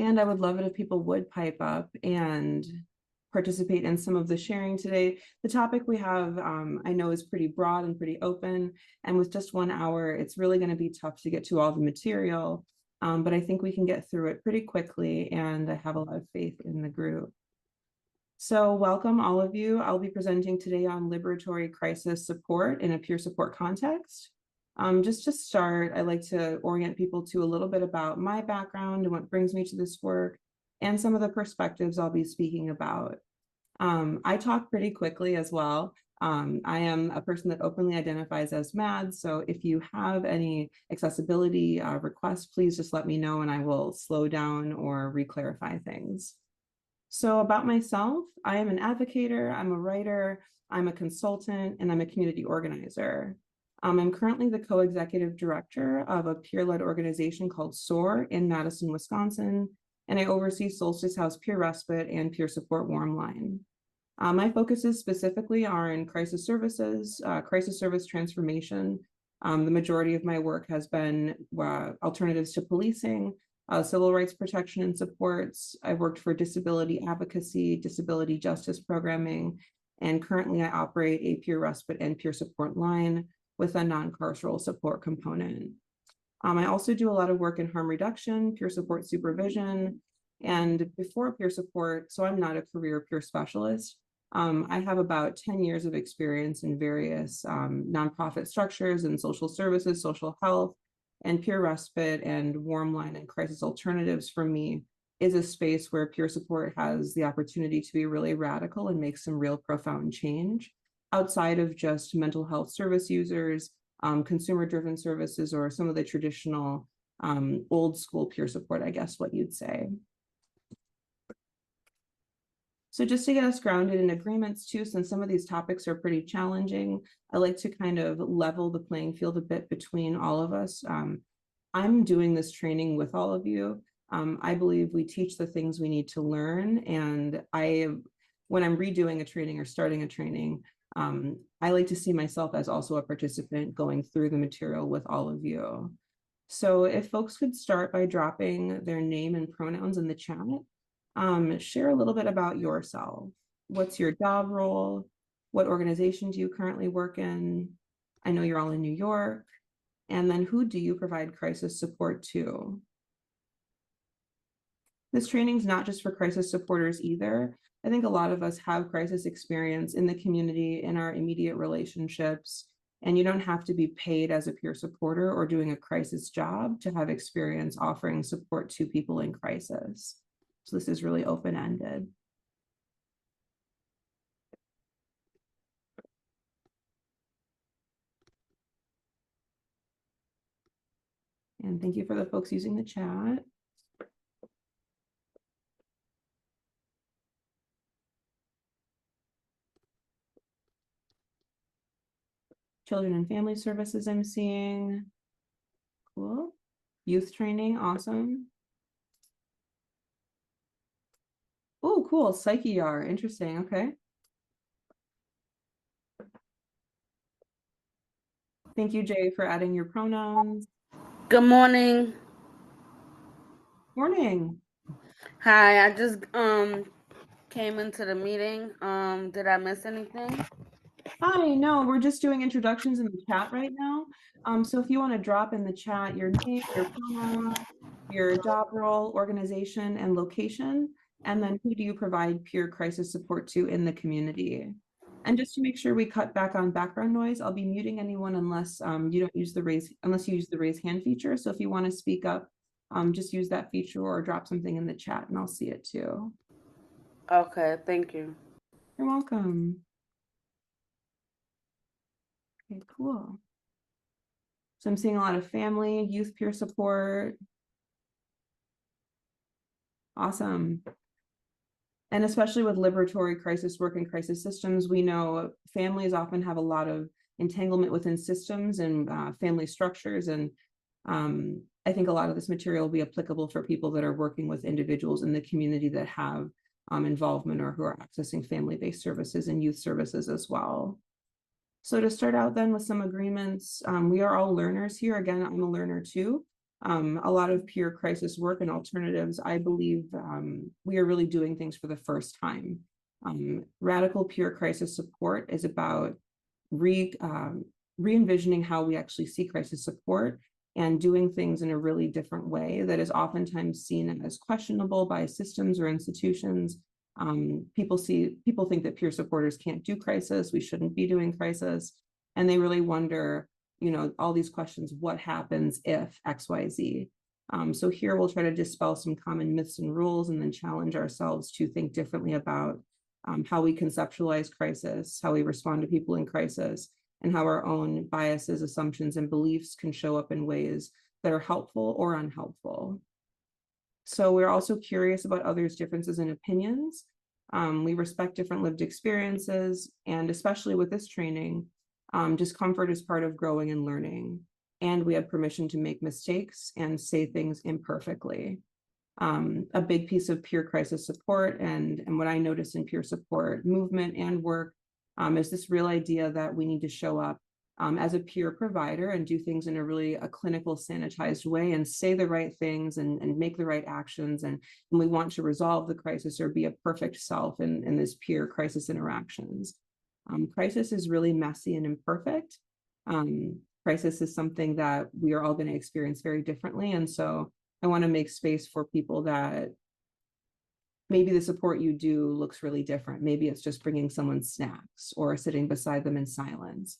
And I would love it if people would pipe up and participate in some of the sharing today. The topic we have, I know, is pretty broad and pretty open. And with just 1 hour, it's really going to be tough to get to all the material. But I think we can get through it pretty quickly. And I have a lot of faith in the group. So welcome all of you. I'll be presenting today on liberatory crisis support in a peer support context. Just to start, I'd like to orient people to a little bit about my background and what brings me to this work and some of the perspectives I'll be speaking about. I talk pretty quickly as well. I am a person that openly identifies as MAD, so if you have any accessibility requests, please just let me know and I will slow down or re-clarify things. So about myself, I am an advocator, I'm a writer, I'm a consultant, and I'm a community organizer. I'm currently the co-executive director of a peer-led organization called SOAR in Madison, Wisconsin, and I oversee Solstice House Peer Respite and Peer Support Warmline. My focuses specifically are in crisis services, crisis service transformation. The majority of my work has been alternatives to policing, civil rights protection and supports. I've worked for disability advocacy, disability justice programming, and currently I operate a peer respite and peer support line with a non-carceral support component. I also do a lot of work in harm reduction, peer support supervision, and before peer support, so I'm not a career peer specialist. I have about 10 years of experience in various nonprofit structures and social services, social health, and peer respite and warmline and crisis alternatives for me is a space where peer support has the opportunity to be really radical and make some real profound change outside of just mental health service users, consumer-driven services, or some of the traditional old school peer support, I guess what you'd say. So just to get us grounded in agreements too, since some of these topics are pretty challenging, I like to kind of level the playing field a bit between all of us. I'm doing this training with all of you. I believe we teach the things we need to learn. And when I'm redoing a training or starting a training, I like to see myself as also a participant going through the material with all of you. So if folks could start by dropping their name and pronouns in the chat, share a little bit about yourself. What's your job role? What organization do you currently work in? I know you're all in New York. And then who do you provide crisis support to? This training is not just for crisis supporters either. I think a lot of us have crisis experience in the community, in our immediate relationships, and you don't have to be paid as a peer supporter or doing a crisis job to have experience offering support to people in crisis. So this is really open-ended. And thank you for the folks using the chat. Children and family services I'm seeing. Cool. Youth training, awesome. Oh, cool. Psyche ER, interesting. Okay. Thank you, Jay, for adding your pronouns. Good morning. Morning. Hi, I just came into the meeting. Did I miss anything? Hi, no, we're just doing introductions in the chat right now. So if you want to drop in the chat your name, your pronouns, your job role, organization, and location, and then who do you provide peer crisis support to in the community? And just to make sure we cut back on background noise, I'll be muting anyone unless you don't use the unless you use the raise hand feature. So if you want to speak up, just use that feature or drop something in the chat and I'll see it too. Okay, thank you. You're welcome. Okay, cool. So I'm seeing a lot of family, youth peer support. Awesome. And especially with liberatory crisis work and crisis systems, we know families often have a lot of entanglement within systems and family structures. And I think a lot of this material will be applicable for people that are working with individuals in the community that have involvement or who are accessing family-based services and youth services as well. So to start out then with some agreements, we are all learners here. Again, I'm a learner too. A lot of peer crisis work and alternatives, I believe we are really doing things for the first time. Radical peer crisis support is about re-envisioning how we actually see crisis support and doing things in a really different way that is oftentimes seen as questionable by systems or institutions. People think that peer supporters can't do crisis, we shouldn't be doing crisis, and they really wonder, all these questions, what happens if XYZ? So here we'll try to dispel some common myths and rules and then challenge ourselves to think differently about how we conceptualize crisis, how we respond to people in crisis, and how our own biases, assumptions, and beliefs can show up in ways that are helpful or unhelpful. So we're also curious about others' differences in opinions. We respect different lived experiences, and especially with this training, discomfort is part of growing and learning. And we have permission to make mistakes and say things imperfectly. A big piece of peer crisis support and what I notice in peer support movement and work is this real idea that we need to show up as a peer provider and do things in a clinical sanitized way and say the right things and make the right actions. And we want to resolve the crisis or be a perfect self in this peer crisis interactions. Crisis is really messy and imperfect. Crisis is something that we are all going to experience very differently. And so I want to make space for people that maybe the support you do looks really different. Maybe it's just bringing someone snacks or sitting beside them in silence.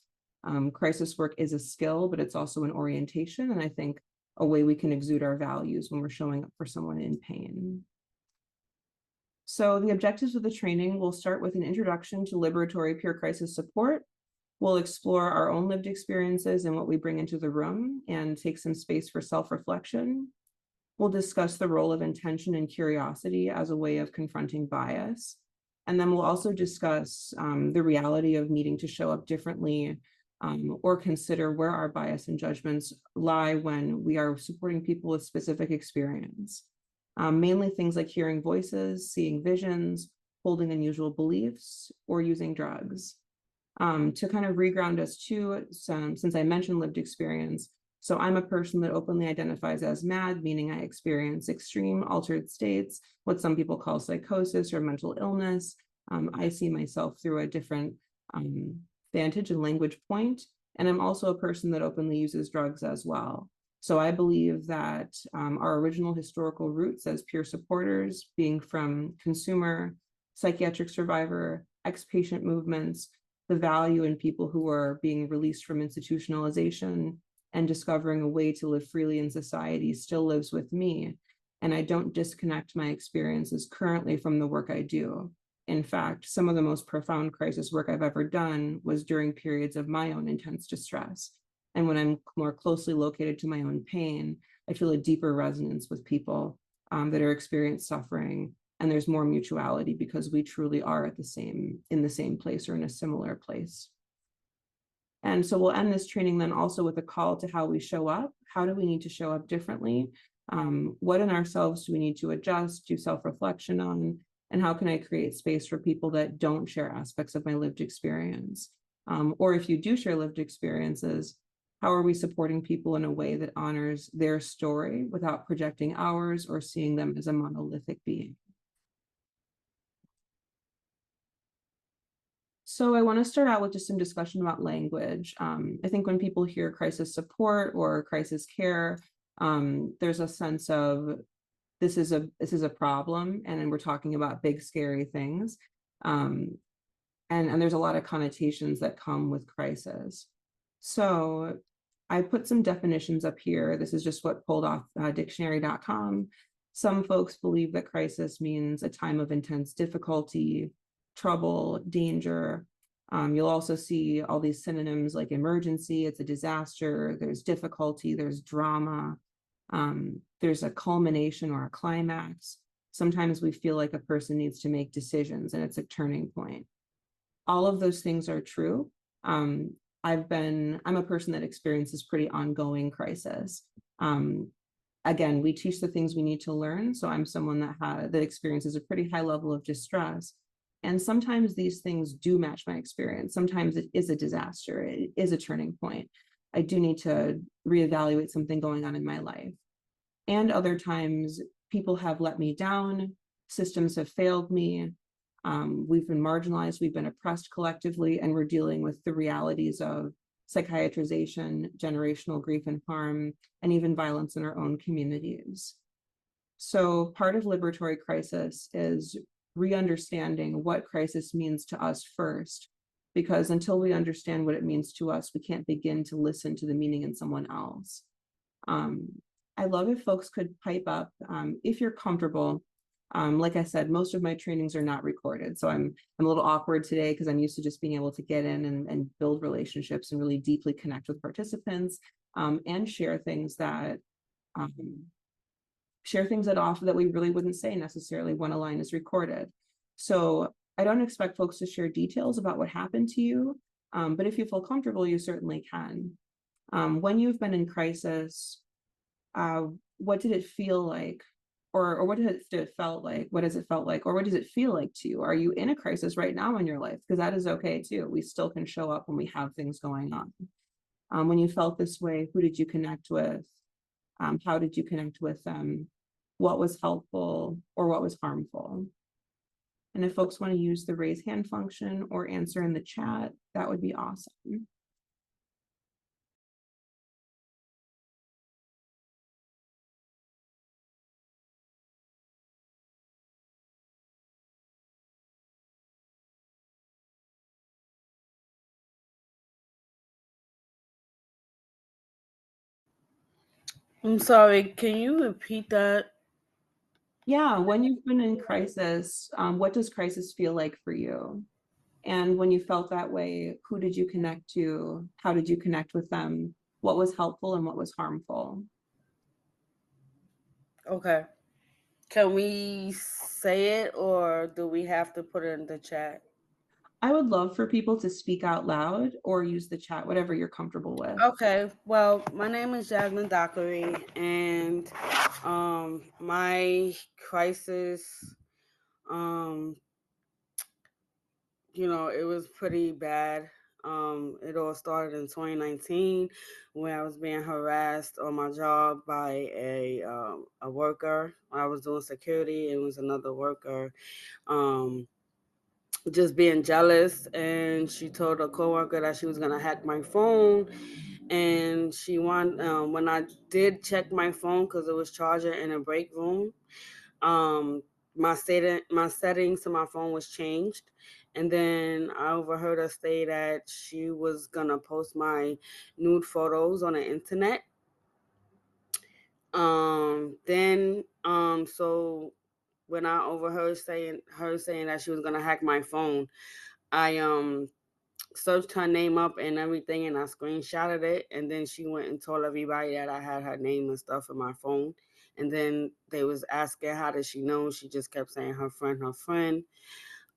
Crisis work is a skill, but it's also an orientation. And I think a way we can exude our values when we're showing up for someone in pain. So the objectives of the training will start with an introduction to liberatory peer crisis support. We'll explore our own lived experiences and what we bring into the room and take some space for self-reflection. We'll discuss the role of intention and curiosity as a way of confronting bias. And then we'll also discuss the reality of needing to show up differently or consider where our bias and judgments lie when we are supporting people with specific experience. Mainly things like hearing voices, seeing visions, holding unusual beliefs, or using drugs. To kind of reground us too, since I mentioned lived experience, so I'm a person that openly identifies as MAD, meaning I experience extreme altered states, what some people call psychosis or mental illness. I see myself through a different vantage and language point. And I'm also a person that openly uses drugs as well. So I believe that our original historical roots as peer supporters, being from consumer, psychiatric survivor, ex-patient movements, the value in people who are being released from institutionalization and discovering a way to live freely in society still lives with me. And I don't disconnect my experiences currently from the work I do. In fact, some of the most profound crisis work I've ever done was during periods of my own intense distress. And when I'm more closely located to my own pain, I feel a deeper resonance with people that are experiencing suffering. And there's more mutuality because we truly are in the same place or in a similar place. And so we'll end this training then also with a call to how we show up. How do we need to show up differently? What in ourselves do we need to adjust, do self-reflection on? And how can I create space for people that don't share aspects of my lived experience? Or if you do share lived experiences, how are we supporting people in a way that honors their story without projecting ours or seeing them as a monolithic being? So I want to start out with just some discussion about language. I think when people hear crisis support or crisis care, there's a sense of this is a problem, and then we're talking about big scary things, and there's a lot of connotations that come with crisis. So I put some definitions up here. This is just what pulled off dictionary.com. Some folks believe that crisis means a time of intense difficulty, trouble, danger. You'll also see all these synonyms like emergency, it's a disaster, there's difficulty, there's drama, there's a culmination or a climax. Sometimes we feel like a person needs to make decisions and it's a turning point. All of those things are true. I'm a person that experiences pretty ongoing crisis. Again, we teach the things we need to learn. So I'm someone that experiences a pretty high level of distress. And sometimes these things do match my experience. Sometimes it is a disaster. It is a turning point. I do need to reevaluate something going on in my life. And other times people have let me down, systems have failed me, we've been marginalized, we've been oppressed collectively, and we're dealing with the realities of psychiatrization, generational grief and harm, and even violence in our own communities. So part of liberatory crisis is re-understanding what crisis means to us first, because until we understand what it means to us, we can't begin to listen to the meaning in someone else. I love if folks could pipe up if you're comfortable. Like I said, most of my trainings are not recorded, so I'm a little awkward today because I'm used to just being able to get in and build relationships and really deeply connect with participants, and share things that often that we really wouldn't say necessarily when a line is recorded. So I don't expect folks to share details about what happened to you, but if you feel comfortable, you certainly can. When you've been in crisis, what did it feel like? Or what did it felt like? What has it felt like? Or what does it feel like to you? Are you in a crisis right now in your life? Because that is okay too. We still can show up when we have things going on. When you felt this way, who did you connect with? How did you connect with them? What was helpful or what was harmful? And if folks want to use the raise hand function or answer in the chat, that would be awesome. I'm sorry, can you repeat that? Yeah, when you've been in crisis, what does crisis feel like for you? And when you felt that way, who did you connect to? How did you connect with them? What was helpful and what was harmful? Okay. Can we say it or do we have to put it in the chat? I would love for people to speak out loud or use the chat, whatever you're comfortable with. Okay. Well, my name is Jasmine Dockery, and my crisis, um, it was pretty bad. It all started in 2019 when I was being harassed on my job by a worker. I was doing security. It was another worker. Um, just being jealous, and she told a coworker that she was gonna hack my phone, and she wanted when I did check my phone because it was charging in a break room, um my settings to my phone was changed, and then I overheard her say that she was gonna post my nude photos on the internet. Then so when I overheard saying that she was gonna hack my phone, I searched her name up and everything, and I screenshotted it, and then she went and told everybody that I had her name and stuff in my phone. And then they was asking how did she know. She just kept saying her friend, her friend.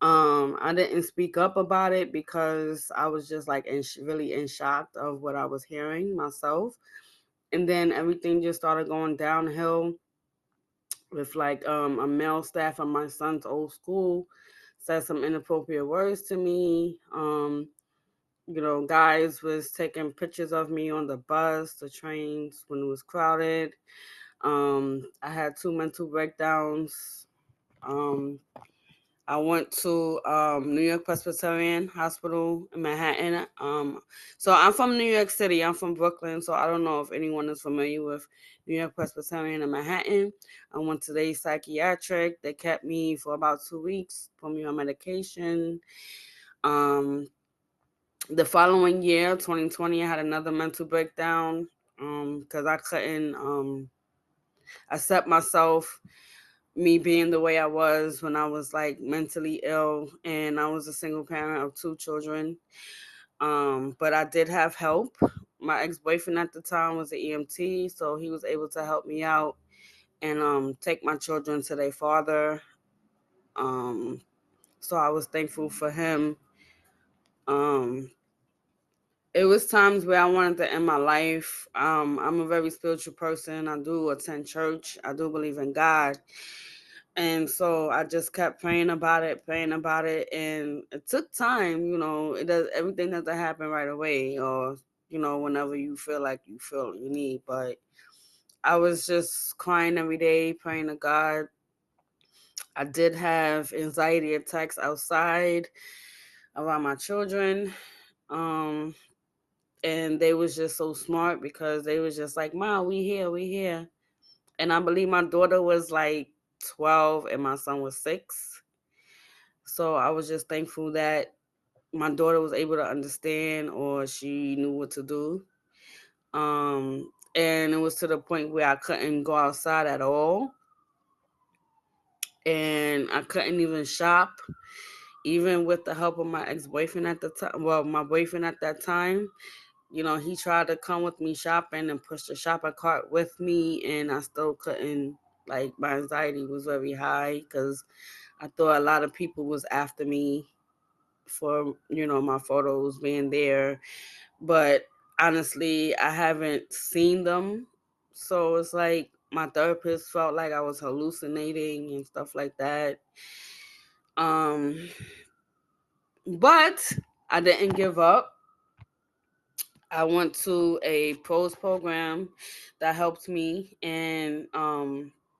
I didn't speak up about it because I was just like really in shock of what I was hearing myself. And then everything just started going downhill with like a male staff of my son's old school said some inappropriate words to me. Guys was taking pictures of me on the bus, the trains when it was crowded. I had two mental breakdowns. Um, I went to New York Presbyterian Hospital in Manhattan. So I'm from New York City. I'm from Brooklyn, so I don't know if anyone is familiar with New York Presbyterian in Manhattan. I went to the psychiatric. They kept me for about 2 weeks, put me on medication. Um, the following year, 2020, I had another mental breakdown because I couldn't accept myself, me being the way I was when I was like mentally ill, and I was a single parent of two children. But I did have help. My ex-boyfriend at the time was an EMT, so he was able to help me out and take my children to their father. Um, so I was thankful for him. Um, it was times where I wanted to end my life. I'm a very spiritual person. I do attend church. I do believe in God. And so I just kept praying about it. And it took time, everything doesn't happen right away or, whenever you feel like you need. But I was just crying every day, praying to God. I did have anxiety attacks outside around my children. Um, and they was just so smart because they was just like, "Mom, we here, we here." And I believe my daughter was like 12 and my son was 6. So I was just thankful that my daughter was able to understand, or she knew what to do. And it was to the point where I couldn't go outside at all. And I couldn't even shop, even with the help of my ex-boyfriend at the time. Well, my boyfriend at that time, he tried to come with me shopping and push the shopping cart with me, and I still couldn't. Like, my anxiety was very high because I thought a lot of people was after me for, my photos being there. But honestly, I haven't seen them. So it's like my therapist felt like I was hallucinating and stuff like that. Um, but I didn't give up. I went to a pros program that helped me, and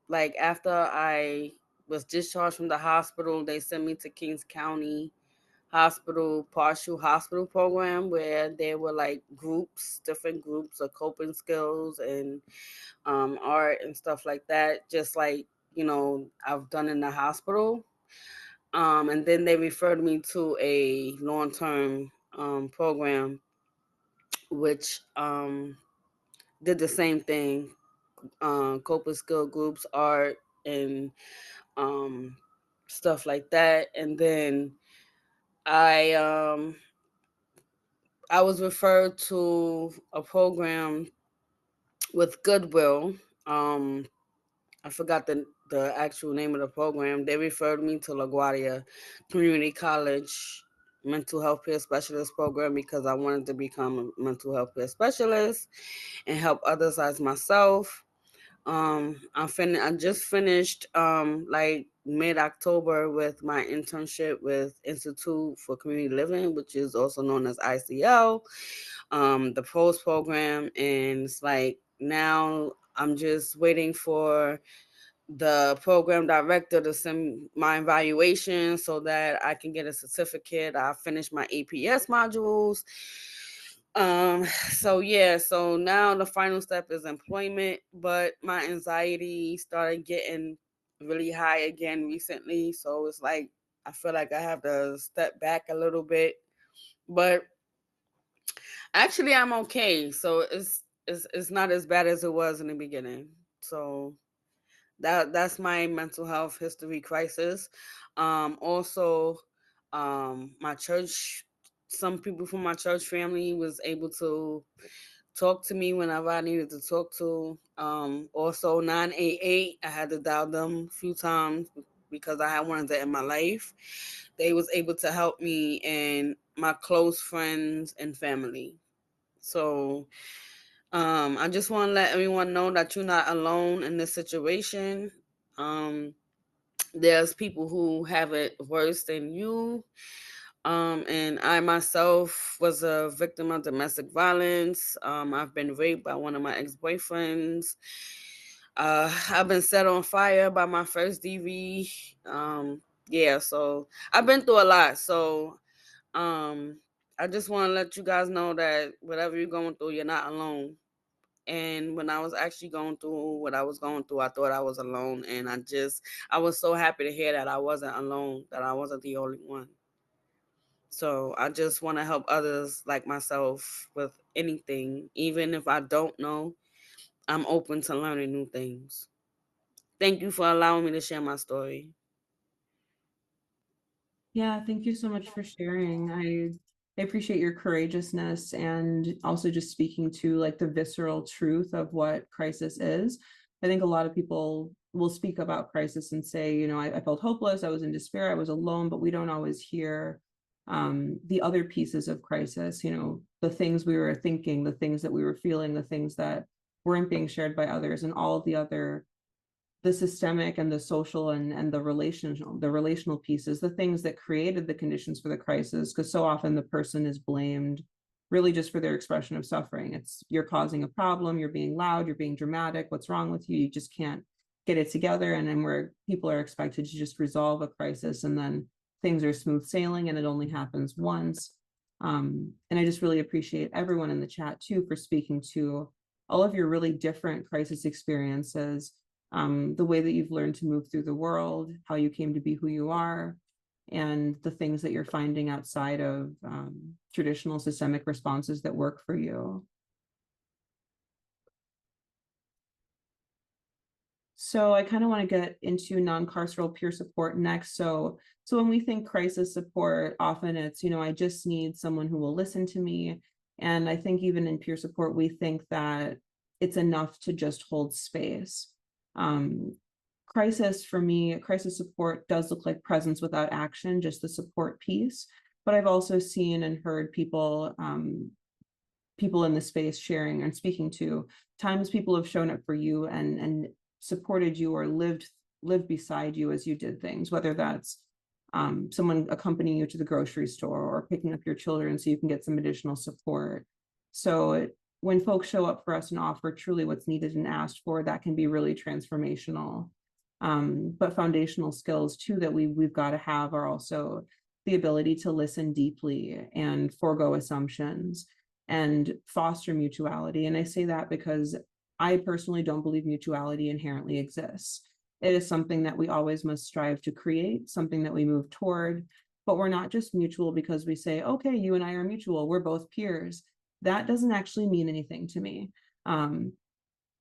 like after I was discharged from the hospital, they sent me to Kings County Hospital partial hospital program where there were like different groups of coping skills and art and stuff like that, just like I've done in the hospital. And then they referred me to a long-term program which did the same thing, coping skill groups, art, and um, stuff like that. And then I I was referred to a program with Goodwill. Um, I forgot the actual name of the program. They referred me to LaGuardia Community College mental health care specialist program because I wanted to become a mental health care specialist and help others as myself. I just finished like mid-October with my internship with Institute for Community Living, which is also known as ICL, the pros program. And it's like now I'm just waiting for the program director to send my evaluation so that I can get a certificate. I finished my N.A.P.S modules. So yeah, so now the final step is employment, but my anxiety started getting really high again recently. So it's like I feel like I have to step back a little bit. But actually I'm okay. So it's not as bad as it was in the beginning. So that's my mental health history crisis. Also, my church, some people from my church family was able to talk to me whenever I needed to talk to. Also 988, I had to dial them a few times because I had one of that in my life. They was able to help me and my close friends and family. So I just want to let everyone know that you're not alone in this situation. Um, there's people who have it worse than you. And I myself was a victim of domestic violence. I've been raped by one of my ex-boyfriends. I've been set on fire by my first DV. Yeah, so I've been through a lot. So I just want to let you guys know that whatever you're going through, you're not alone. And when I was actually going through what I was going through, I thought I was alone. And I was so happy to hear that I wasn't alone, that I wasn't the only one. So I just want to help others like myself with anything. Even if I don't know, I'm open to learning new things. Thank you for allowing me to share my story. Yeah, thank you so much for sharing. I appreciate your courageousness and also just speaking to like the visceral truth of what crisis is. I think a lot of people will speak about crisis and say, I felt hopeless, I was in despair, I was alone, but we don't always hear the other pieces of crisis, the things we were thinking, the things that we were feeling, the things that weren't being shared by others, and all of the systemic and the social and the relational pieces, the things that created the conditions for the crisis, because so often the person is blamed really just for their expression of suffering. It's you're causing a problem, you're being loud, you're being dramatic, what's wrong with you? You just can't get it together. And then where people are expected to just resolve a crisis and then things are smooth sailing and it only happens once. And I just really appreciate everyone in the chat too for speaking to all of your really different crisis experiences, the way that you've learned to move through the world, how you came to be who you are, and the things that you're finding outside of traditional systemic responses that work for you. So I kind of want to get into non-carceral peer support next. So when we think crisis support, often it's, I just need someone who will listen to me. And I think even in peer support, we think that it's enough to just hold space. Crisis for me, crisis support does look like presence without action, just the support piece. But I've also seen and heard people in the space sharing and speaking to times people have shown up for you and supported you or lived beside you as you did things, whether that's someone accompanying you to the grocery store or picking up your children so you can get some additional support. So when folks show up for us and offer truly what's needed and asked for, that can be really transformational. But foundational skills too that we've got to have are also the ability to listen deeply and forego assumptions and foster mutuality. And I say that because I personally don't believe mutuality inherently exists. It is something that we always must strive to create, something that we move toward, but we're not just mutual because we say, okay, you and I are mutual, we're both peers. That doesn't actually mean anything to me.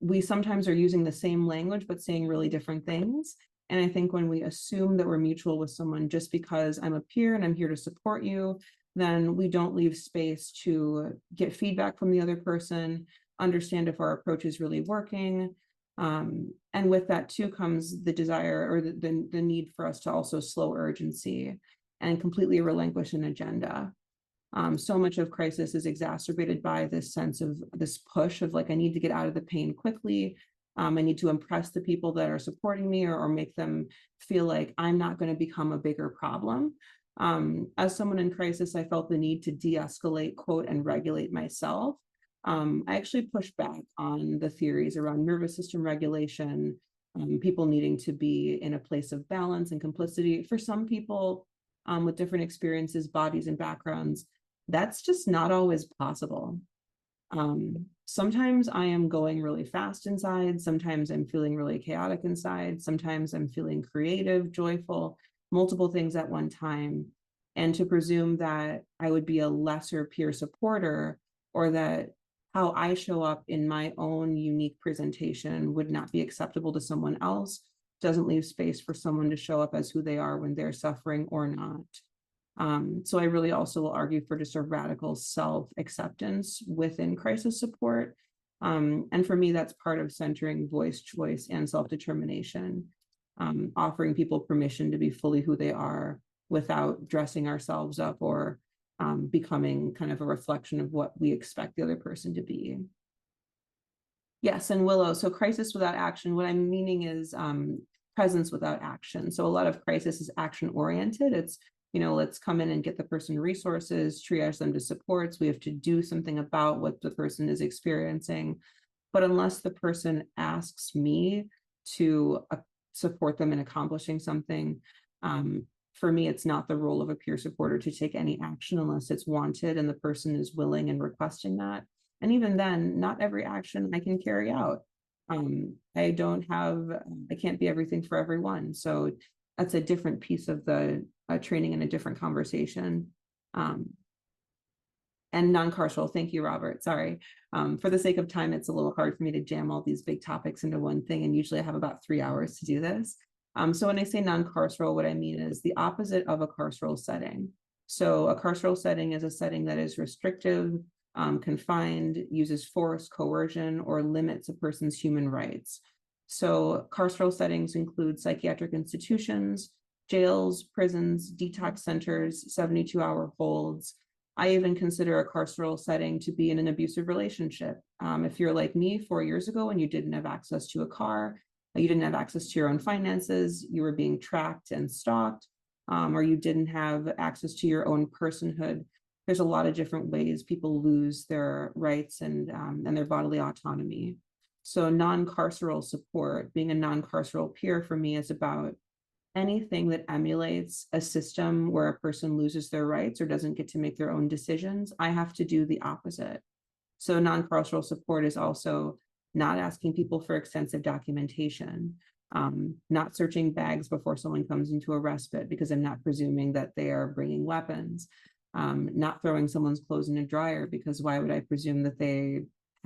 We sometimes are using the same language, but saying really different things. And I think when we assume that we're mutual with someone just because I'm a peer and I'm here to support you, then we don't leave space to get feedback from the other person, understand if our approach is really working. And with that too comes the desire or the need for us to also slow urgency and completely relinquish an agenda. So much of crisis is exacerbated by this sense of this push of like, I need to get out of the pain quickly. I need to impress the people that are supporting me or make them feel like I'm not going to become a bigger problem. As someone in crisis, I felt the need to de-escalate, quote, and regulate myself. I actually pushed back on the theories around nervous system regulation, people needing to be in a place of balance and complicity. For some people with different experiences, bodies, and backgrounds, that's just not always possible. Sometimes I am going really fast inside. Sometimes I'm feeling really chaotic inside. Sometimes I'm feeling creative, joyful, multiple things at one time. And to presume that I would be a lesser peer supporter or that how I show up in my own unique presentation would not be acceptable to someone else doesn't leave space for someone to show up as who they are when they're suffering or not. So I really also will argue for just a radical self-acceptance within crisis support. And for me, that's part of centering voice, choice, and self-determination, offering people permission to be fully who they are without dressing ourselves up or becoming kind of a reflection of what we expect the other person to be. Yes, and Willow, so crisis without action, what I'm meaning is presence without action. So a lot of crisis is action-oriented. It's, let's come in and get the person resources, triage them to supports. We have to do something about what the person is experiencing. But unless the person asks me to support them in accomplishing something, for me, it's not the role of a peer supporter to take any action unless it's wanted and the person is willing and requesting that. And even then, not every action I can carry out. I can't be everything for everyone. So that's a different piece of the training and a different conversation. And non-carceral, thank you, Robert, sorry. For the sake of time, it's a little hard for me to jam all these big topics into one thing. And usually I have about 3 hours to do this. So when I say non-carceral, what I mean is the opposite of a carceral setting. So a carceral setting is a setting that is restrictive, confined, uses force, coercion, or limits a person's human rights. So carceral settings include psychiatric institutions, jails, prisons, detox centers, 72-hour holds. I even consider a carceral setting to be in an abusive relationship. If you're like me 4 years ago and you didn't have access to a car, you didn't have access to your own finances, you were being tracked and stalked, or you didn't have access to your own personhood, there's a lot of different ways people lose their rights and their bodily autonomy. So non-carceral support, being a non-carceral peer for me is about anything that emulates a system where a person loses their rights or doesn't get to make their own decisions. I have to do the opposite. So non-carceral support is also not asking people for extensive documentation, not searching bags before someone comes into a respite because I'm not presuming that they are bringing weapons, not throwing someone's clothes in a dryer because why would I presume that they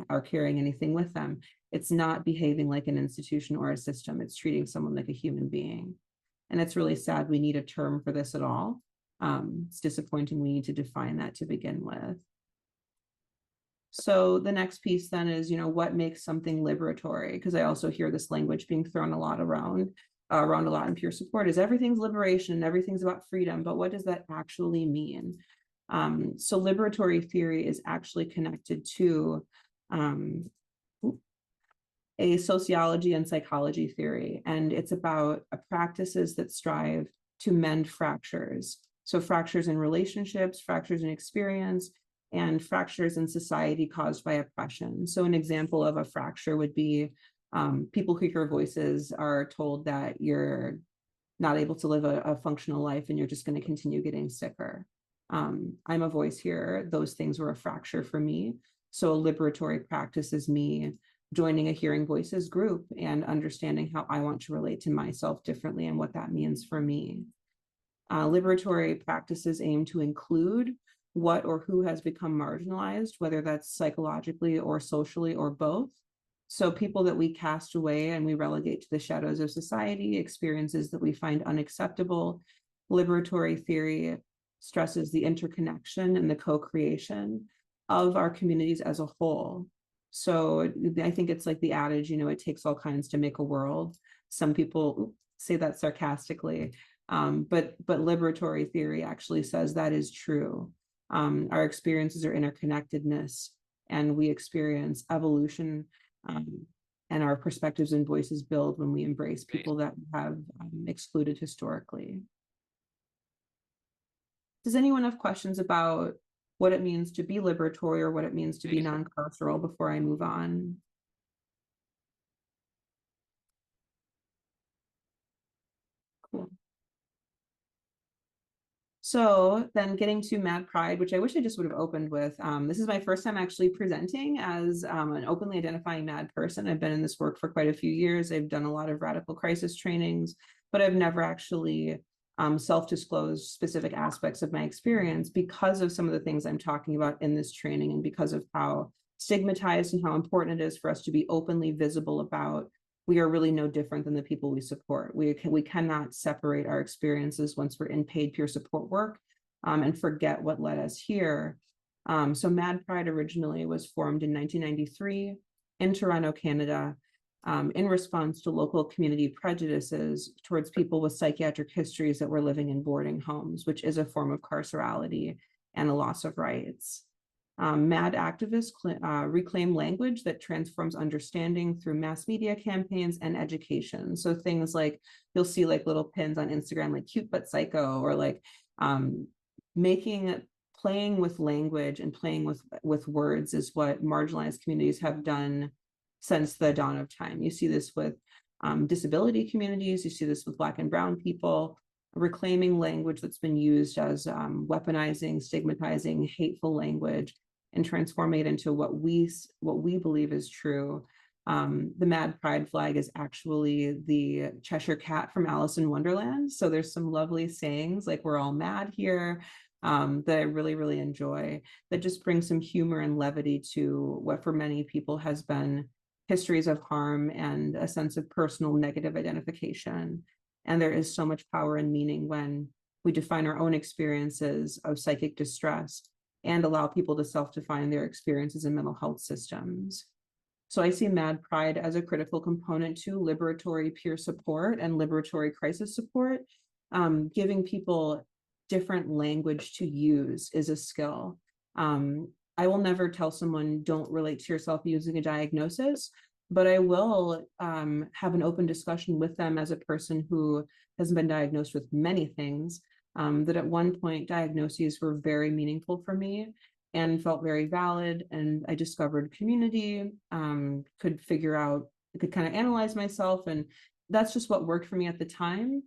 are carrying anything with them? It's not behaving like an institution or a system. It's treating someone like a human being. And it's really sad we need a term for this at all. It's disappointing we need to define that to begin with. So the next piece then is, what makes something liberatory? Because I also hear this language being thrown a lot around a lot in peer support is everything's liberation and everything's about freedom, but what does that actually mean? So liberatory theory is actually connected to a sociology and psychology theory, and it's about practices that strive to mend fractures. So fractures in relationships, fractures in experience, and fractures in society caused by oppression. So an example of a fracture would be people who hear voices are told that you're not able to live a functional life and you're just going to continue getting sicker. I'm a voice here. Those things were a fracture for me. So a liberatory practice is me joining a hearing voices group and understanding how I want to relate to myself differently and what that means for me. Liberatory practices aim to include what or who has become marginalized, whether that's psychologically or socially or both. So people that we cast away and we relegate to the shadows of society, experiences that we find unacceptable. Liberatory theory stresses the interconnection and the co-creation of our communities as a whole. So I think it's like the adage, it takes all kinds to make a world. Some people say that sarcastically, but liberatory theory actually says that is true. Our experiences are interconnectedness, and we experience evolution, and our perspectives and voices build when we embrace people that have excluded historically. Does anyone have questions about what it means to be liberatory or what it means to be non-carceral before I move on? Cool. So then getting to Mad Pride, which I wish I just would have opened with, this is my first time actually presenting as an openly identifying Mad person. I've been in this work for quite a few years. I've done a lot of radical crisis trainings, but I've never actually self-disclosed specific aspects of my experience because of some of the things I'm talking about in this training and because of how stigmatized and how important it is for us to be openly visible about we are really no different than the people we support. We cannot separate our experiences once we're in paid peer support work and forget what led us here. So Mad Pride originally was formed in 1993 in Toronto, Canada, in response to local community prejudices towards people with psychiatric histories that were living in boarding homes, which is a form of carcerality and a loss of rights. MAD activists reclaim language that transforms understanding through mass media campaigns and education. So things like, you'll see like little pins on Instagram, like cute but psycho, or like playing with language and playing with words is what marginalized communities have done since the dawn of time. You see this with disability communities, you see this with Black and Brown people, reclaiming language that's been used as weaponizing, stigmatizing, hateful language, and transforming it into what we believe is true. The Mad Pride flag is actually the Cheshire Cat from Alice in Wonderland. So there's some lovely sayings like we're all mad here that I really, really enjoy, that just bring some humor and levity to what for many people has been histories of harm and a sense of personal negative identification. And there is so much power and meaning when we define our own experiences of psychic distress and allow people to self-define their experiences in mental health systems. So I see Mad Pride as a critical component to liberatory peer support and liberatory crisis support. Giving people different language to use is a skill. I will never tell someone don't relate to yourself using a diagnosis, but I will have an open discussion with them as a person who has been diagnosed with many things that at one point diagnoses were very meaningful for me and felt very valid. And I discovered community, could figure out, I could kind of analyze myself, and that's just what worked for me at the time.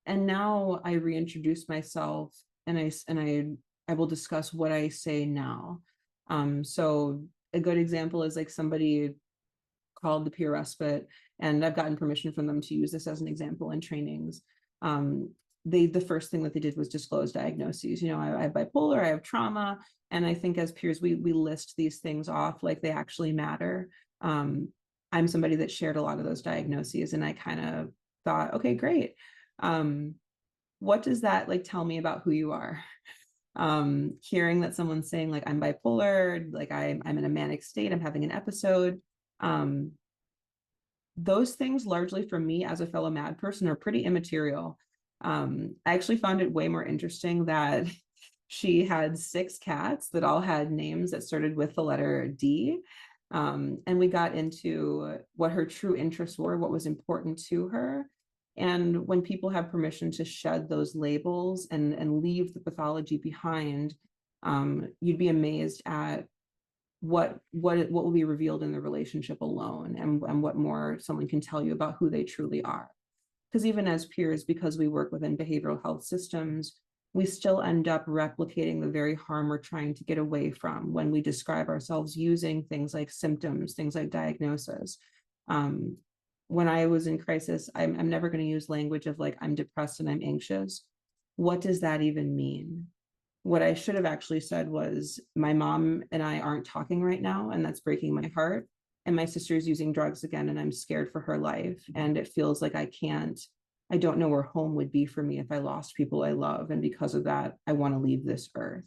And now I reintroduce myself, and I will discuss what I say now. So a good example is like somebody called the peer respite, and I've gotten permission from them to use this as an example in trainings. The first thing that they did was disclose diagnoses. I have bipolar, I have trauma, and I think as peers we list these things off like they actually matter. I'm somebody that shared a lot of those diagnoses, and I kind of thought, okay, great. What does that like tell me about who you are? Hearing that someone's saying like I'm bipolar, like I'm in a manic state, I'm having an episode. Those things largely for me as a fellow MAD person are pretty immaterial. I actually found it way more interesting that she had 6 cats that all had names that started with the letter D. And we got into what her true interests were, what was important to her. And when people have permission to shed those labels and leave the pathology behind, you'd be amazed at what will be revealed in the relationship alone, and what more someone can tell you about who they truly are. Because even as peers, because we work within behavioral health systems, we still end up replicating the very harm we're trying to get away from when we describe ourselves using things like symptoms, things like diagnosis. When I was in crisis, I'm never going to use language of like, I'm depressed and I'm anxious. What does that even mean? What I should have actually said was, my mom and I aren't talking right now, and that's breaking my heart. And my sister's using drugs again, and I'm scared for her life. And it feels like I don't know where home would be for me if I lost people I love. And because of that, I want to leave this earth.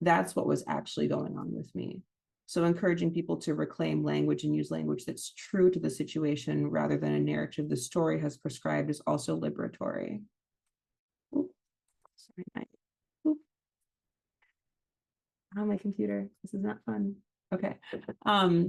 That's what was actually going on with me. So encouraging people to reclaim language and use language that's true to the situation rather than a narrative the story has prescribed is also liberatory. Ooh, sorry, my computer. This is not fun. Okay.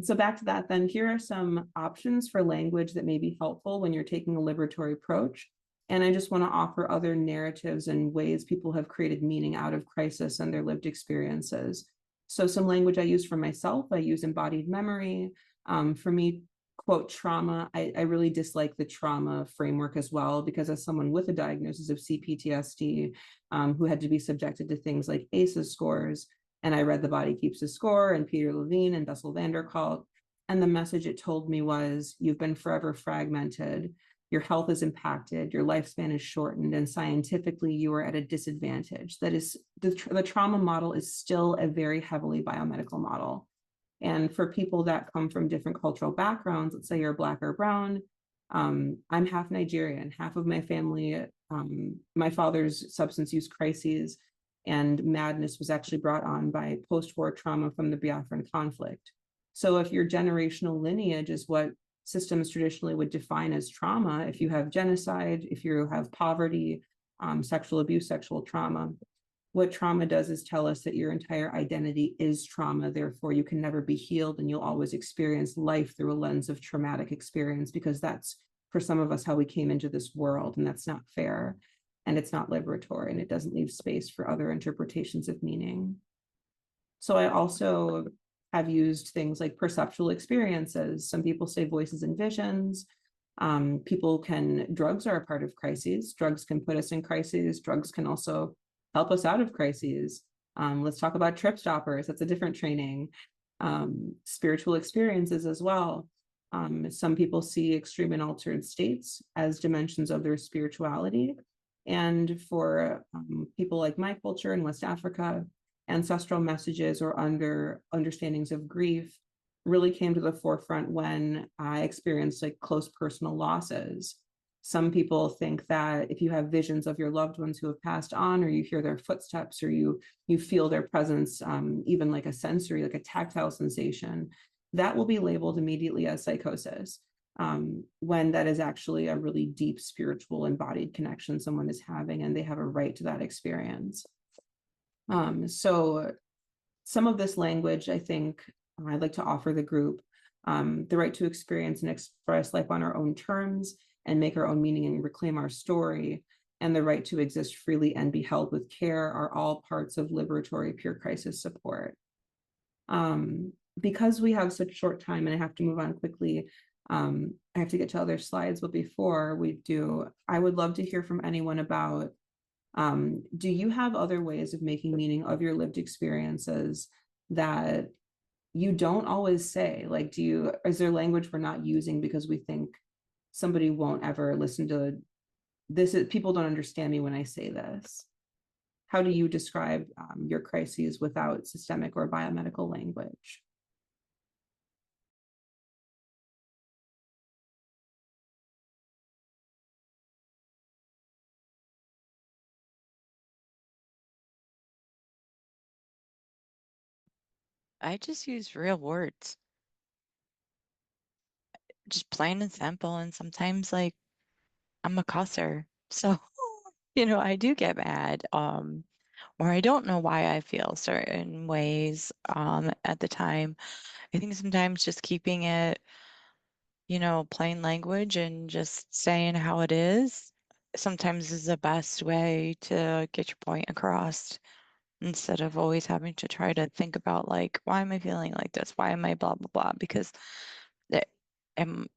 So back to that then, here are some options for language that may be helpful when you're taking a liberatory approach. And I just want to offer other narratives and ways people have created meaning out of crisis and their lived experiences. So some language I use for myself, I use embodied memory. For me, quote, trauma, I really dislike the trauma framework as well, because as someone with a diagnosis of CPTSD, who had to be subjected to things like ACEs scores, and I read The Body Keeps the Score and Peter Levine and Bessel van der Kolk. And the message it told me was, you've been forever fragmented. Your health is impacted. Your lifespan is shortened. And scientifically, you are at a disadvantage. That is, the trauma model is still a very heavily biomedical model. And for people that come from different cultural backgrounds, let's say you're Black or brown, I'm half Nigerian, half of my family, my father's substance use crises and madness was actually brought on by post-war trauma from the Biafran conflict. So if your generational lineage is what systems traditionally would define as trauma, if you have genocide, if you have poverty, sexual abuse, sexual trauma, what trauma does is tell us that your entire identity is trauma. Therefore, you can never be healed, and you'll always experience life through a lens of traumatic experience, because that's, for some of us, how we came into this world, and that's not fair. And it's not liberatory, and it doesn't leave space for other interpretations of meaning. So I also have used things like perceptual experiences. Some people say voices and visions. Drugs are a part of crises. Drugs can put us in crises. Drugs can also help us out of crises. Let's talk about trip stoppers. That's a different training. Spiritual experiences as well. Some people see extreme and altered states as dimensions of their spirituality. And for people like my culture in West Africa, ancestral messages or understandings of grief really came to the forefront when I experienced like close personal losses. Some people think that if you have visions of your loved ones who have passed on, or you hear their footsteps, or you feel their presence, even like a sensory, like a tactile sensation, that will be labeled immediately as psychosis. When that is actually a really deep spiritual embodied connection someone is having, and they have a right to that experience. So some of this language, I think I'd like to offer the group, the right to experience and express life on our own terms and make our own meaning and reclaim our story. and the right to exist freely and be held with care are all parts of liberatory peer crisis support. Because we have such short time and I have to move on quickly, I have to get to other slides, but before we do, I would love to hear from anyone about, do you have other ways of making meaning of your lived experiences that you don't always say? Like, is there language we're not using because we think somebody won't ever listen to this? People don't understand me when I say this. How do you describe your crises without systemic or biomedical language? I just use real words, just plain and simple. And sometimes, like, I'm a cusser, so I do get mad, or I don't know why I feel certain ways at the time. I think sometimes just keeping it, plain language and just saying how it is sometimes is the best way to get your point across instead of always having to try to think about, like, why am I feeling like this? Why am I blah blah blah? Because it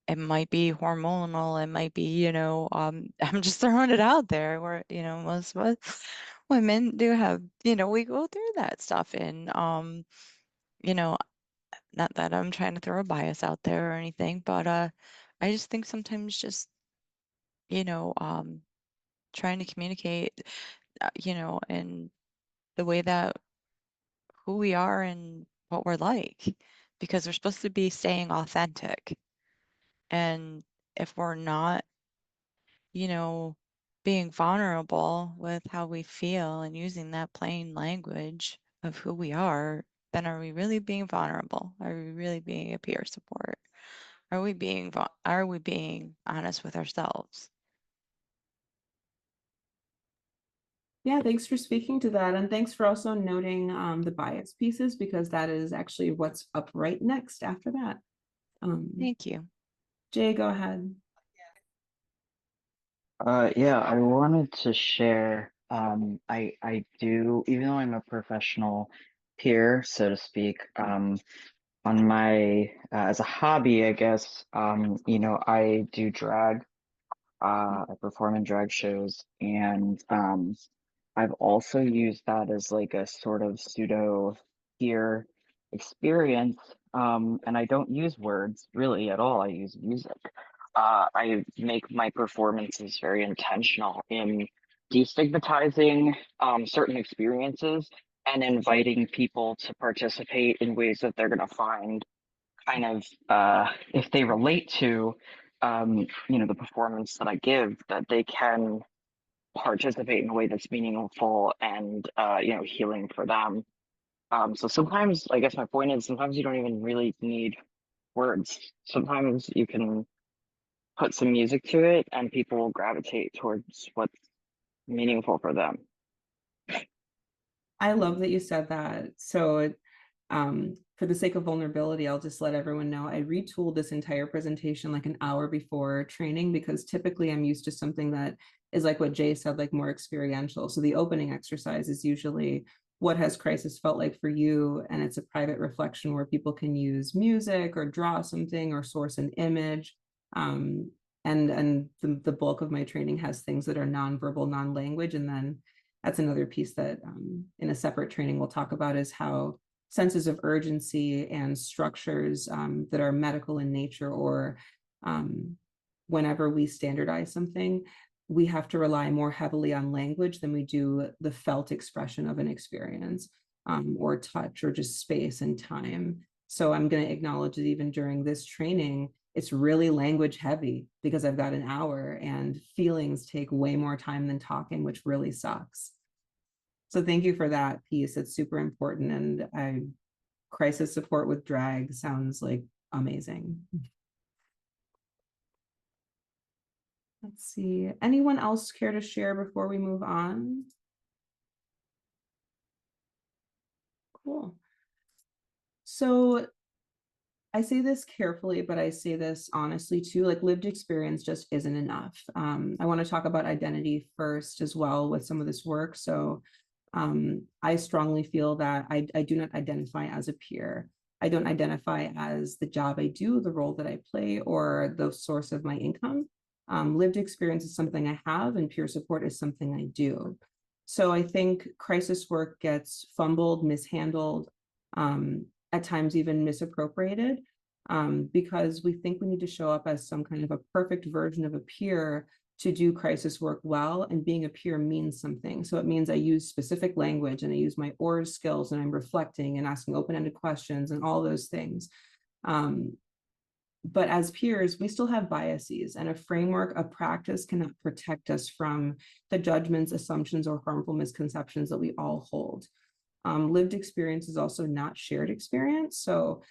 it might be hormonal, it might be, I'm just throwing it out there where, most of us women do have, we go through that stuff. And you know, not that I'm trying to throw a bias out there or anything, but I just think sometimes just, you know, um trying to communicate, in the way that who we are and what we're like, because we're supposed to be staying authentic. And if we're not, you know, being vulnerable with how we feel and using that plain language of who we are, then are we really being vulnerable? Are we really being a peer support? Are we being honest with ourselves? Yeah, thanks for speaking to that. And thanks for also noting the bias pieces, because that is actually what's up right next after that. Thank you. Jay, go ahead. Yeah, I wanted to share. I do, even though I'm a professional peer, so to speak, on my as a hobby, I guess, I do drag. I perform in drag shows, and I've also used that as like a sort of pseudo peer experience. And I don't use words really at all. I use music. I make my performances very intentional in destigmatizing certain experiences and inviting people to participate in ways that they're going to find kind of if they relate to the performance that I give, that they can participate in a way that's meaningful and healing for them. So sometimes, I guess my point is, sometimes you don't even really need words. Sometimes you can put some music to it and people will gravitate towards what's meaningful for them. I love that you said that. So for the sake of vulnerability, I'll just let everyone know I retooled this entire presentation like an hour before training, because typically I'm used to something that is like what Jay said, like more experiential. So the opening exercise is usually, what has crisis felt like for you? And it's a private reflection where people can use music or draw something or source an image. And the bulk of my training has things that are nonverbal, non-language. And then that's another piece that in a separate training we'll talk about, is how senses of urgency and structures that are medical in nature, or whenever we standardize something, we have to rely more heavily on language than we do the felt expression of an experience, or touch, or just space and time. So I'm going to acknowledge that even during this training, it's really language heavy because I've got an hour and feelings take way more time than talking, which really sucks. So thank you for that piece. It's super important. And crisis support with drag sounds like amazing. Let's see. Anyone else care to share before we move on? Cool. So I say this carefully, but I say this honestly too, like lived experience just isn't enough. I want to talk about identity first as well with some of this work. So I strongly feel that I do not identify as a peer. I don't identify as the job I do, the role that I play, or the source of my income. Lived experience is something I have, and peer support is something I do. So I think crisis work gets fumbled, mishandled, at times even misappropriated, because we think we need to show up as some kind of a perfect version of a peer to do crisis work well, and being a peer means something. So it means I use specific language and I use my OR skills and I'm reflecting and asking open-ended questions and all those things. But as peers, we still have biases, and a framework of practice cannot protect us from the judgments, assumptions, or harmful misconceptions that we all hold. Lived experience is also not shared experience. So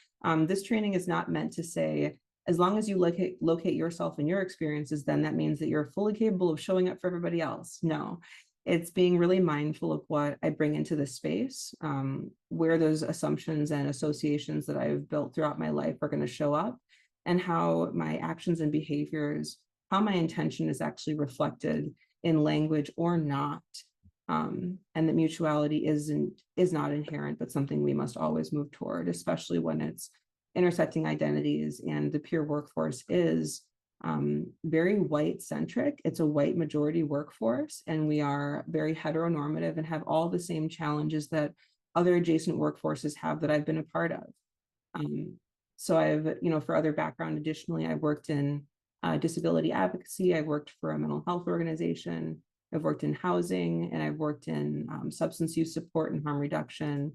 this training is not meant to say, as long as you locate yourself in your experiences, then that means that you're fully capable of showing up for everybody else. No, it's being really mindful of what I bring into the space, where those assumptions and associations that I've built throughout my life are going to show up, and how my actions and behaviors, how my intention is actually reflected in language or not. And that mutuality is not inherent, but something we must always move toward, especially when it's intersecting identities, and the peer workforce is very white centric. It's a white majority workforce, and we are very heteronormative and have all the same challenges that other adjacent workforces have that I've been a part of. So I've, for other background, additionally, I worked in disability advocacy. I worked for a mental health organization. I've worked in housing, and I've worked in substance use support and harm reduction.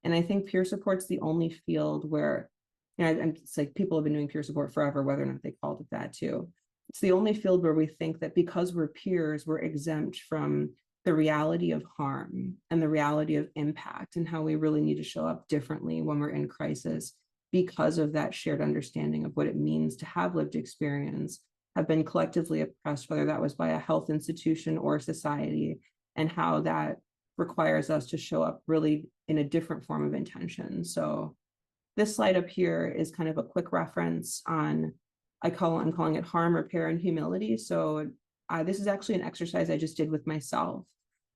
And I think peer support's the only field where, it's like people have been doing peer support forever, whether or not they called it that too. It's the only field where we think that because we're peers, we're exempt from the reality of harm and the reality of impact, and how we really need to show up differently when we're in crisis, because of that shared understanding of what it means to have lived experience, have been collectively oppressed, whether that was by a health institution or society, and how that requires us to show up really in a different form of intention. So this slide up here is kind of a quick reference on, I'm calling it harm, repair, and humility. So this is actually an exercise I just did with myself.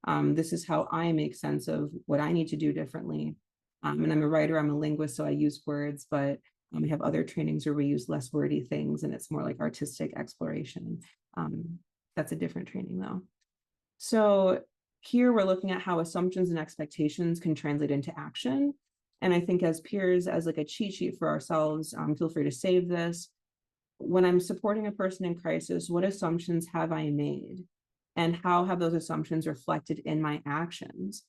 This is how I make sense of what I need to do differently. And I'm a writer, I'm a linguist, so I use words, but we have other trainings where we use less wordy things, and it's more like artistic exploration. That's a different training though. So here we're looking at how assumptions and expectations can translate into action. And I think as peers, as like a cheat sheet for ourselves, feel free to save this. When I'm supporting a person in crisis, what assumptions have I made? And how have those assumptions reflected in my actions?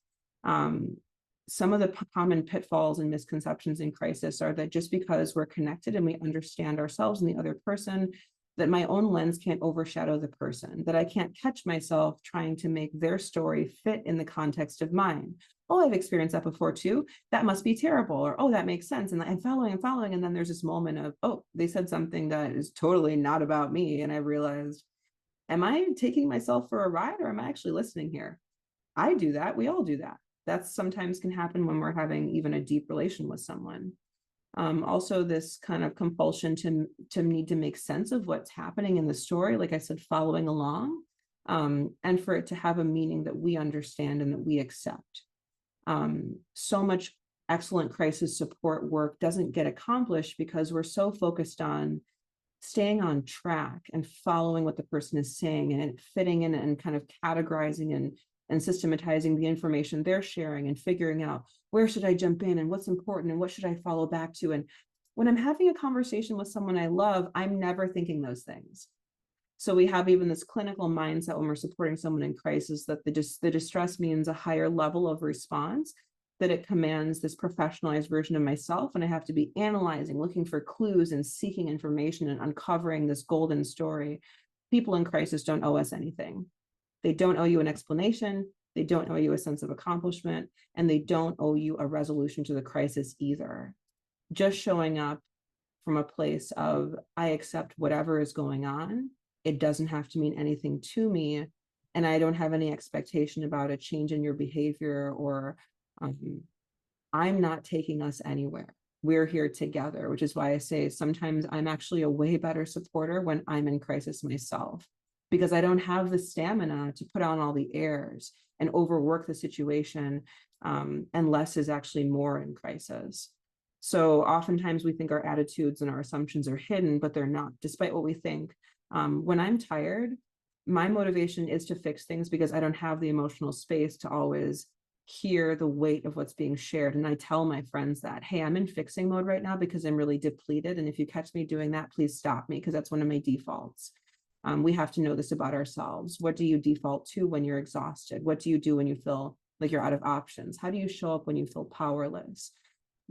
Some of the common pitfalls and misconceptions in crisis are that just because we're connected and we understand ourselves and the other person, that my own lens can't overshadow the person, that I can't catch myself trying to make their story fit in the context of mine. Oh, I've experienced that before too. That must be terrible. Or, oh, that makes sense. And I'm following. And then there's this moment of, oh, they said something that is totally not about me. And I realized, am I taking myself for a ride, or am I actually listening here? I do that. We all do that. That sometimes can happen when we're having even a deep relation with someone. Also, this kind of compulsion to need to make sense of what's happening in the story, like I said, following along, and for it to have a meaning that we understand and that we accept. So much excellent crisis support work doesn't get accomplished because we're so focused on staying on track and following what the person is saying and fitting in and kind of categorizing and systematizing the information they're sharing and figuring out where should I jump in and what's important and what should I follow back to. And when I'm having a conversation with someone I love, I'm never thinking those things. So we have even this clinical mindset when we're supporting someone in crisis that the distress means a higher level of response, that it commands this professionalized version of myself, and I have to be analyzing, looking for clues and seeking information and uncovering this golden story. People in crisis don't owe us anything. They don't owe you an explanation. They don't owe you a sense of accomplishment, and they don't owe you a resolution to the crisis either. Just showing up from a place of, I accept whatever is going on. It doesn't have to mean anything to me, and I don't have any expectation about a change in your behavior, or I'm not taking us anywhere. we're here together, which is why I say sometimes I'm actually a way better supporter when I'm in crisis myself, because I don't have the stamina to put on all the airs and overwork the situation, and less is actually more in crisis. So oftentimes we think our attitudes and our assumptions are hidden, but they're not, despite what we think. When I'm tired, my motivation is to fix things because I don't have the emotional space to always hear the weight of what's being shared. And I tell my friends that, hey, I'm in fixing mode right now because I'm really depleted. And if you catch me doing that, please stop me, because that's one of my defaults. We have to know this about ourselves. What do you default to when you're exhausted? What do you do when you feel like you're out of options? How do you show up when you feel powerless?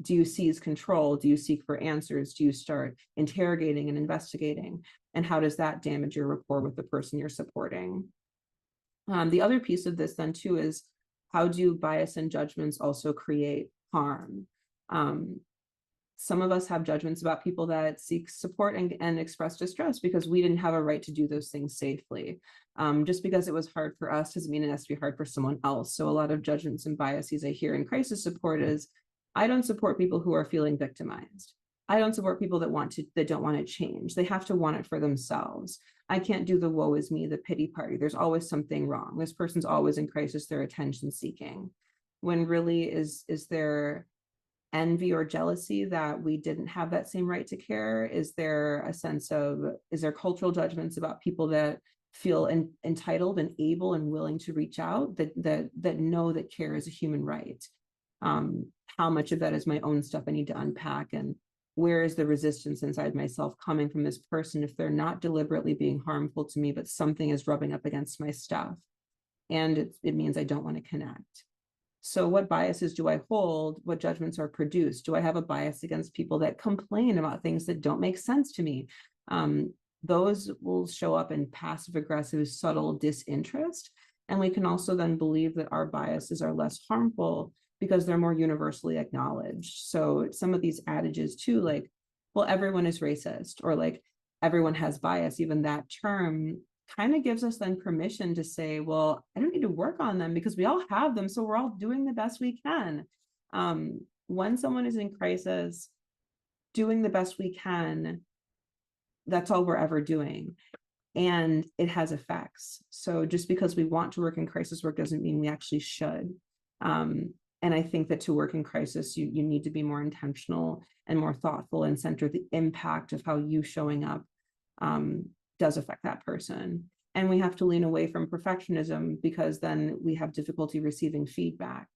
Do you seize control? Do you seek for answers? Do you start interrogating and investigating? And how does that damage your rapport with the person you're supporting? The other piece of this then too is, how do bias and judgments also create harm? Some of us have judgments about people that seek support and express distress because we didn't have a right to do those things safely. Just because it was hard for us doesn't mean it has to be hard for someone else. So a lot of judgments and biases I hear in crisis support is, I don't support people who are feeling victimized. I don't support people that don't want to change. They have to want it for themselves. I can't do the woe is me, the pity party. There's always something wrong. This person's always in crisis. They're attention seeking. When really is there envy or jealousy that we didn't have that same right to care? Is there a sense of, is there cultural judgments about people that feel entitled and able and willing to reach out, that know that care is a human right? How much of that is my own stuff I need to unpack, and where is the resistance inside myself coming from this person if they're not deliberately being harmful to me, but something is rubbing up against my stuff, and it means I don't want to connect. So what biases do I hold? What judgments are produced? Do I have a bias against people that complain about things that don't make sense to me? Those will show up in passive aggressive, subtle disinterest. And we can also then believe that our biases are less harmful because they're more universally acknowledged. So some of these adages too, like, well, everyone is racist, or like everyone has bias, even that term kind of gives us then permission to say, well, I don't need to work on them because we all have them. So we're all doing the best we can. When someone is in crisis, doing the best we can, that's all we're ever doing. And it has effects. So just because we want to work in crisis work doesn't mean we actually should. And I think that to work in crisis, you need to be more intentional and more thoughtful and center the impact of how you showing up does affect that person. And we have to lean away from perfectionism, because then we have difficulty receiving feedback.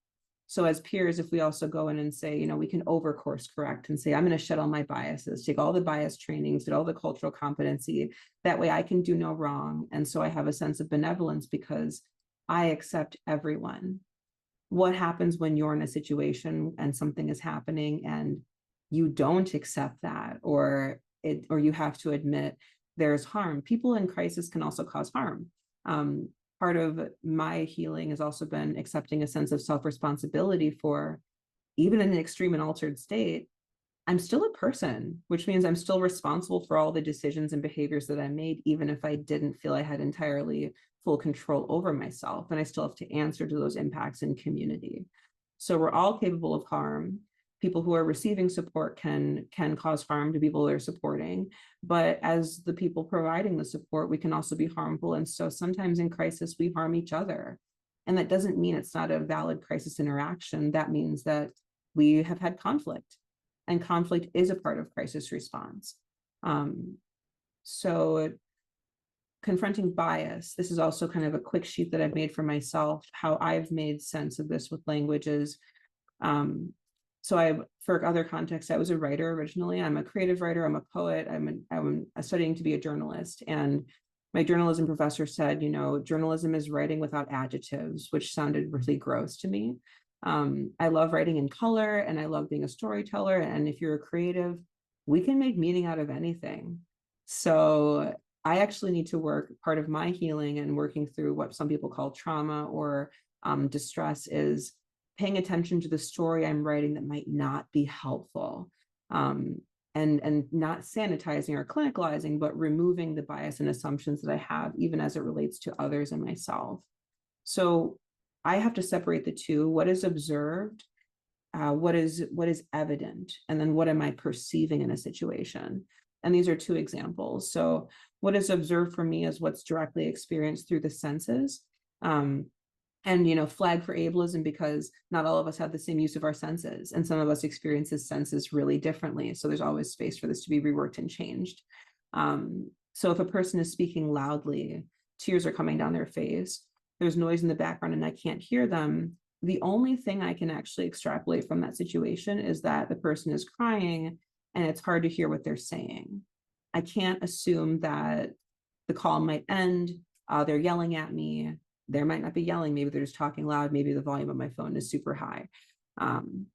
So as peers, if we also go in and say, we can over course correct and say, I'm going to shed all my biases, take all the bias trainings, get all the cultural competency, that way I can do no wrong. And so I have a sense of benevolence because I accept everyone. What happens when you're in a situation and something is happening and you don't accept that, or you have to admit there's harm? People in crisis can also cause harm. Part of my healing has also been accepting a sense of self-responsibility for, even in an extreme and altered state, I'm still a person, which means I'm still responsible for all the decisions and behaviors that I made, even if I didn't feel I had entirely full control over myself. And I still have to answer to those impacts in community. So we're all capable of harm. People who are receiving support can cause harm to people they're supporting. But as the people providing the support, we can also be harmful. And so sometimes in crisis, we harm each other. And that doesn't mean it's not a valid crisis interaction. That means that we have had conflict. And conflict is a part of crisis response. So confronting bias, this is also kind of a quick sheet that I've made for myself, how I've made sense of this with languages. So for other contexts, I was a writer originally. I'm a creative writer, I'm a poet, I'm studying to be a journalist. And my journalism professor said, journalism is writing without adjectives, which sounded really gross to me. I love writing in color, and I love being a storyteller. And if you're a creative, we can make meaning out of anything. So I actually need to work, part of my healing and working through what some people call trauma or distress, is paying attention to the story I'm writing that might not be helpful, and not sanitizing or clinicalizing, but removing the bias and assumptions that I have, even as it relates to others and myself. So I have to separate the two. What is observed what is evident, and then what am I perceiving in a situation? And these are two examples. So what is observed for me is what's directly experienced through the senses. And, you know, flag for ableism, because not all of us have the same use of our senses, and some of us experience the senses really differently. So there's always space for this to be reworked and changed. So if a person is speaking loudly, tears are coming down their face, there's noise in the background and I can't hear them, the only thing I can actually extrapolate from that situation is that the person is crying and it's hard to hear what they're saying. I can't assume that the call might end, they're yelling at me. There might not be yelling, maybe they're just talking loud, maybe the volume of my phone is super high. And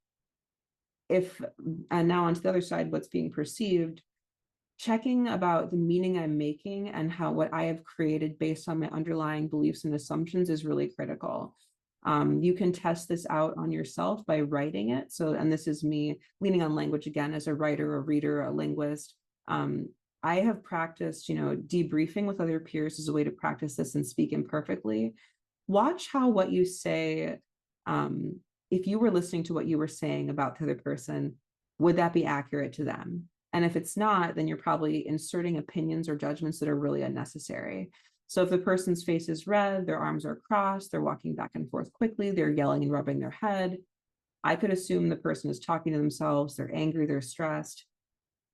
now onto the other side, what's being perceived, checking about the meaning I'm making and how what I have created based on my underlying beliefs and assumptions is really critical. You can test this out on yourself by writing it. So, and this is me leaning on language again as a writer, a reader, a linguist. I have practiced, you know, debriefing with other peers as a way to practice this and speak imperfectly. Watch how what you say, if you were listening to what you were saying about the other person, would that be accurate to them? And if it's not, then you're probably inserting opinions or judgments that are really unnecessary. So if the person's face is red, their arms are crossed, they're walking back and forth quickly, they're yelling and rubbing their head, I could assume the person is talking to themselves, they're angry, they're stressed.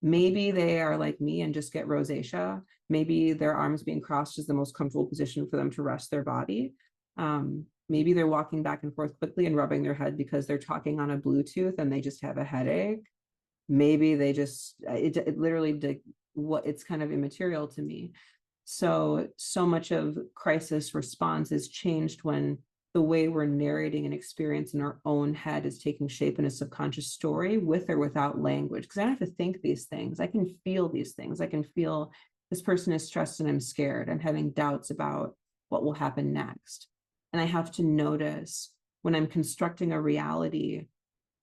Maybe they are like me and just get rosacea. Maybe their arms being crossed is the most comfortable position for them to rest their body. Maybe they're walking back and forth quickly and rubbing their head because they're talking on a Bluetooth and they just have a headache. Maybe they just, it literally, it's kind of immaterial to me. So much of crisis response is changed when the way we're narrating an experience in our own head is taking shape in a subconscious story with or without language. Because I don't have to think these things. I can feel these things. I can feel this person is stressed and I'm scared. I'm having doubts about what will happen next. And I have to notice when I'm constructing a reality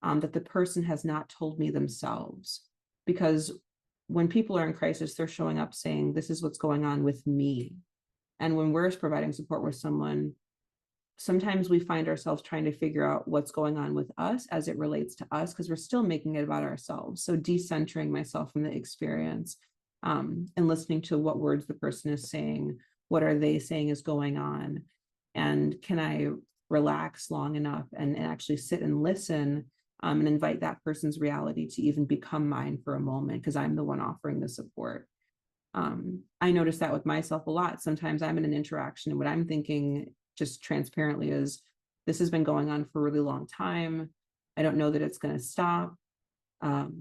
that the person has not told me themselves. Because when people are in crisis, they're showing up saying, this is what's going on with me. And when we're providing support with someone, sometimes we find ourselves trying to figure out what's going on with us as it relates to us, because we're still making it about ourselves. So decentering myself from the experience and listening to what words the person is saying, what are they saying is going on, and can I relax long enough and actually sit and listen and invite that person's reality to even become mine for a moment, because I'm the one offering the support. I notice that with myself a lot. Sometimes I'm in an interaction and what I'm thinking just transparently is, this has been going on for a really long time. I don't know that it's going to stop. You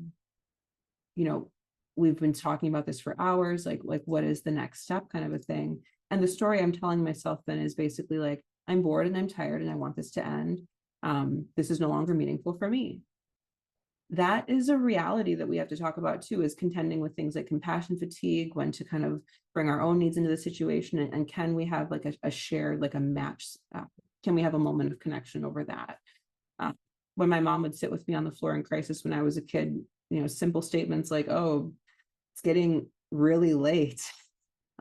know, we've been talking about this for hours, like what is the next step kind of a thing. And the story I'm telling myself then is basically like, I'm bored and I'm tired and I want this to end. This is no longer meaningful for me. That is a reality that we have to talk about too, is contending with things like compassion fatigue, when to kind of bring our own needs into the situation, and can we have like a shared, like a match, can we have a moment of connection over that? When my mom would sit with me on the floor in crisis when I was a kid, you know, simple statements like, oh, it's getting really late.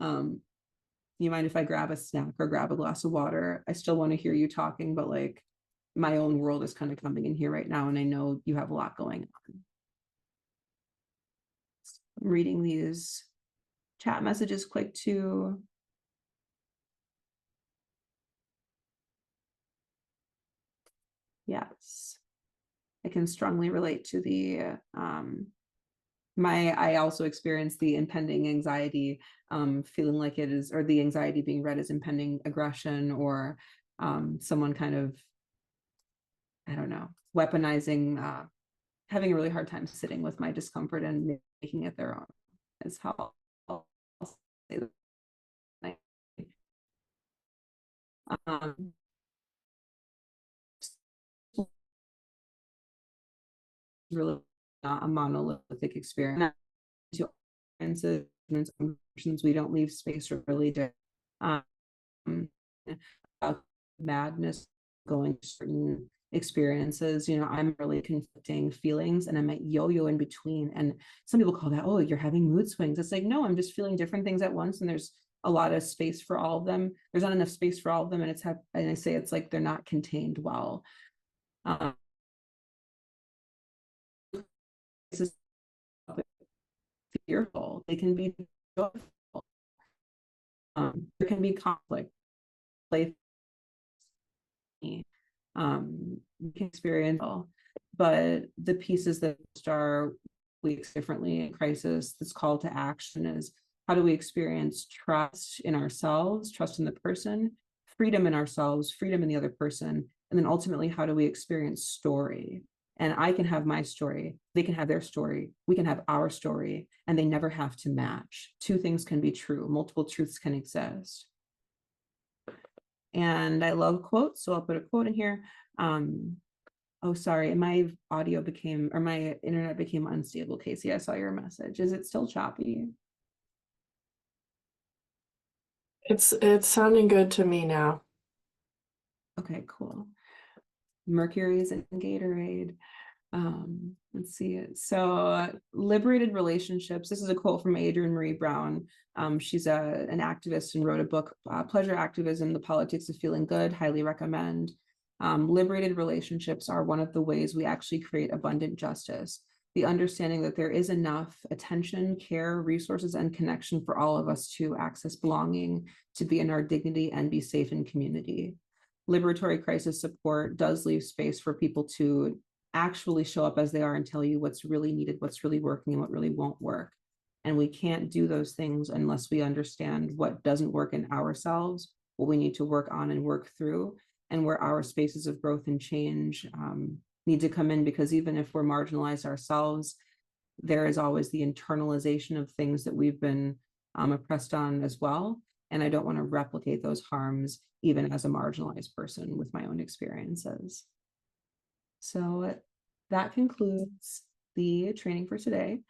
You mind if I grab a snack or grab a glass of water? I still want to hear you talking, but like, my own world is kind of coming in here right now, and I know you have a lot going on. I'm reading these chat messages quick too. Yes, I can strongly relate to the I also experienced the impending anxiety, feeling like it is, or the anxiety being read as impending aggression, or someone kind of, I don't know, weaponizing, having a really hard time sitting with my discomfort and making it their own, is how I'll say that. Really not a monolithic experience. To experiences, we don't leave space really to madness going to certain experiences. You know, I'm really conflicting feelings and I'm at yo-yo in between. And some people call that, oh, you're having mood swings. It's like, no, I'm just feeling different things at once. And there's a lot of space for all of them. There's not enough space for all of them. And I say it's like they're not contained well. fearful, they can be joyful. There can be conflict, you can experience, but the pieces that are we differently in crisis, this call to action is, how do we experience trust in ourselves, trust in the person, freedom in ourselves, freedom in the other person, and then ultimately, how do we experience story? And I can have my story, they can have their story, we can have our story, and they never have to match. Two things can be true, multiple truths can exist. And I love quotes, so I'll put a quote in here. Oh, sorry, my audio became, or my internet became unstable. Casey, I saw your message. Is it still choppy? It's sounding good to me now. Okay, cool. Mercury's in Gatorade. Let's see. So liberated relationships. This is a quote from Adrienne Marie Brown. She's an activist and wrote a book, Pleasure Activism, The Politics of Feeling Good. Highly recommend. Liberated relationships are one of the ways we actually create abundant justice. The understanding that there is enough attention, care, resources, and connection for all of us to access belonging, to be in our dignity, and be safe in community. Liberatory crisis support does leave space for people to actually show up as they are and tell you what's really needed, what's really working, and what really won't work. And we can't do those things unless we understand what doesn't work in ourselves, what we need to work on and work through, and where our spaces of growth and change need to come in, because even if we're marginalized ourselves, there is always the internalization of things that we've been oppressed on as well. And I don't want to replicate those harms even as a marginalized person with my own experiences. So that concludes the training for today.